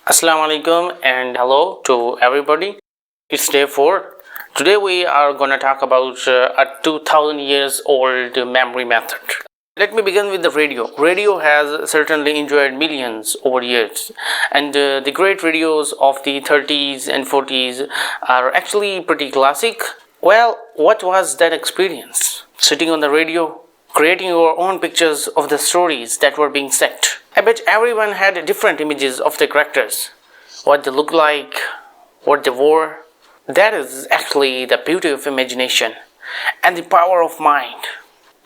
Assalamu alaikum and hello to everybody. It's day 4. Today we are going to talk about a 2000 years old memory method. Let me begin with the radio. Radio has certainly enjoyed millions over years, and the great radios of the 30s and 40s are actually pretty classic. Well, what was that experience? Sitting on the radio, creating your own pictures of the stories that were being said. I bet everyone had different images of the characters, what they looked like, what they wore. That is actually the beauty of imagination and the power of mind.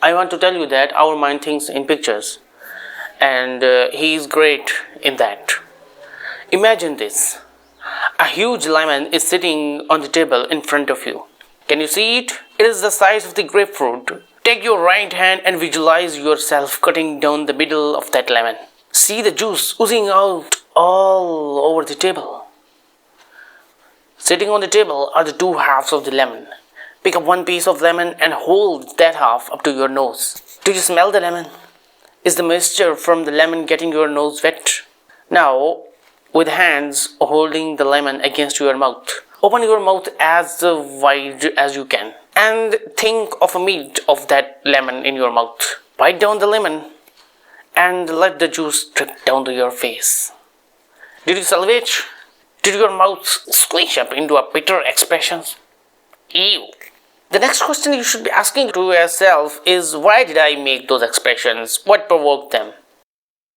I want to tell you that our mind thinks in pictures, and he is great in that. Imagine this. A huge lemon is sitting on the table in front of you. Can you see it? It is the size of the grapefruit. Take your right hand and visualize yourself cutting down the middle of that lemon. See the juice oozing out all over the table. Sitting on the table are the two halves of the lemon. Pick up one piece of lemon and hold that half up to your nose. Do you smell the lemon? Is the moisture from the lemon getting your nose wet? Now, with hands holding the lemon against your mouth, open your mouth as wide as you can and think of a meat of that lemon in your mouth. Bite down the lemon and let the juice drip down to your face. Did you salivate? Did your mouth squeeze up into a bitter expression? Ew. The next question you should be asking to yourself is, why did I make those expressions? What provoked them?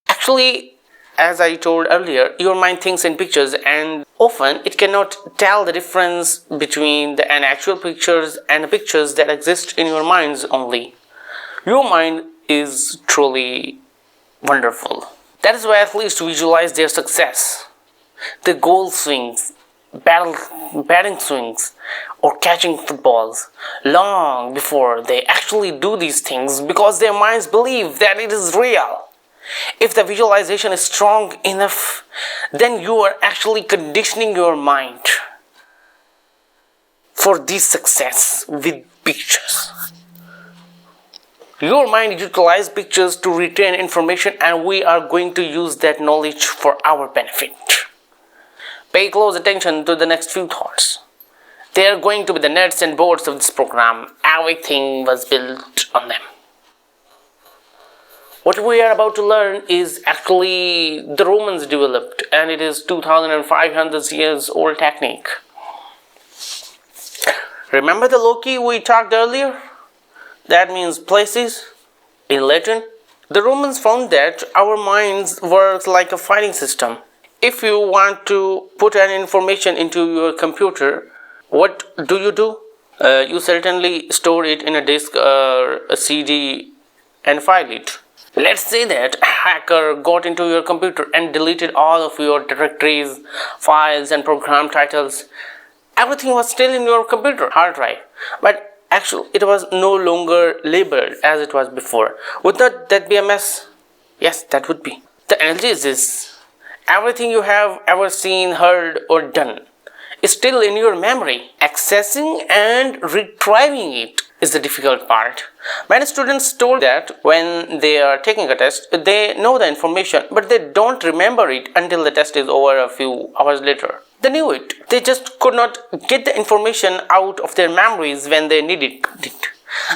Actually, as I told earlier, your mind thinks in pictures, and often it cannot tell the difference between an actual pictures and the pictures that exist in your minds only. Your mind is truly wonderful. That is why athletes visualize their success. The goal swings, batting swings, or catching footballs long before they actually do these things, because their minds believe that it is real. If the visualization is strong enough, then you are actually conditioning your mind for this success with pictures. Your mind utilizes pictures to retain information, and we are going to use that knowledge for our benefit. Pay close attention to the next few thoughts. They are going to be the nuts and bolts of this program. Everything was built on them. What we are about to learn is actually the Romans developed, and it is 2500 years old technique. Remember the loci we talked earlier? That means places in Latin. The Romans found that our minds work like a filing system. If you want to put an information into your computer, what do? You certainly store it in a disk or a CD and file it. Let's say that a hacker got into your computer and deleted all of your directories, files, and program titles. Everything was still in your computer hard drive, but actually it was no longer labeled as it was before. Would not that be a mess? Yes, that would be. The analogy is this. Everything you have ever seen, heard, or done is still in your memory. Accessing and retrieving it is the difficult part. Many students told that when they are taking a test, they know the information, but they don't remember it until the test is over a few hours later. They knew it. They just could not get the information out of their memories when they needed it.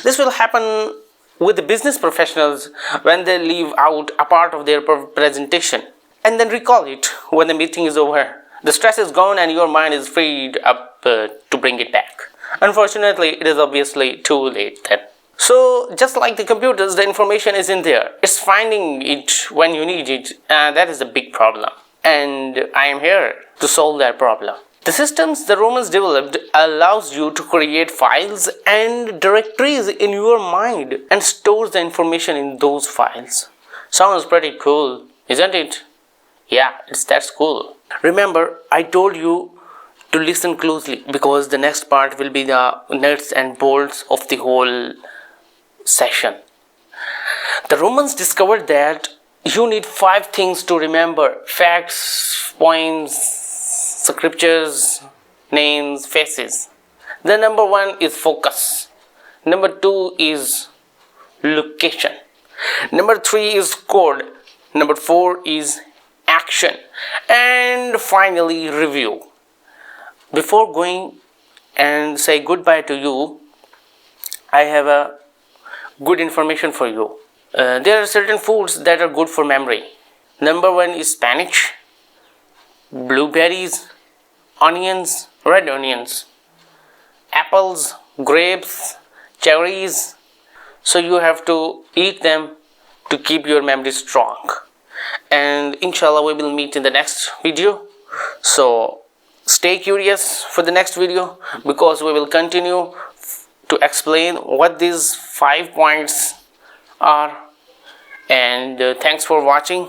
This will happen with the business professionals when they leave out a part of their presentation and then recall it when the meeting is over. The stress is gone and your mind is freed up to bring it back. Unfortunately, it is obviously too late then. So, just like the computers, the information is in there. It's finding it when you need it, and that is a big problem. And I am here to solve that problem. The systems the Romans developed allows you to create files and directories in your mind and stores the information in those files. Sounds pretty cool, isn't it? Yeah, that's cool. Remember, I told you to listen closely because the next part will be the nuts and bolts of the whole session. The Romans discovered that you need 5 things to remember: facts, poems, scriptures, names, faces. The number 1 is focus. Number 2 is location. Number 3 is code. Number 4 is action, and finally review. Before going and say goodbye to you, I have a good information for you. There are certain foods that are good for memory. Number one is spinach, blueberries, onions, red onions, apples, grapes, cherries. So you have to eat them to keep your memory strong. And inshallah we will meet in the next video. So stay curious for the next video, because we will continue to explain what these 5 points are. And thanks for watching.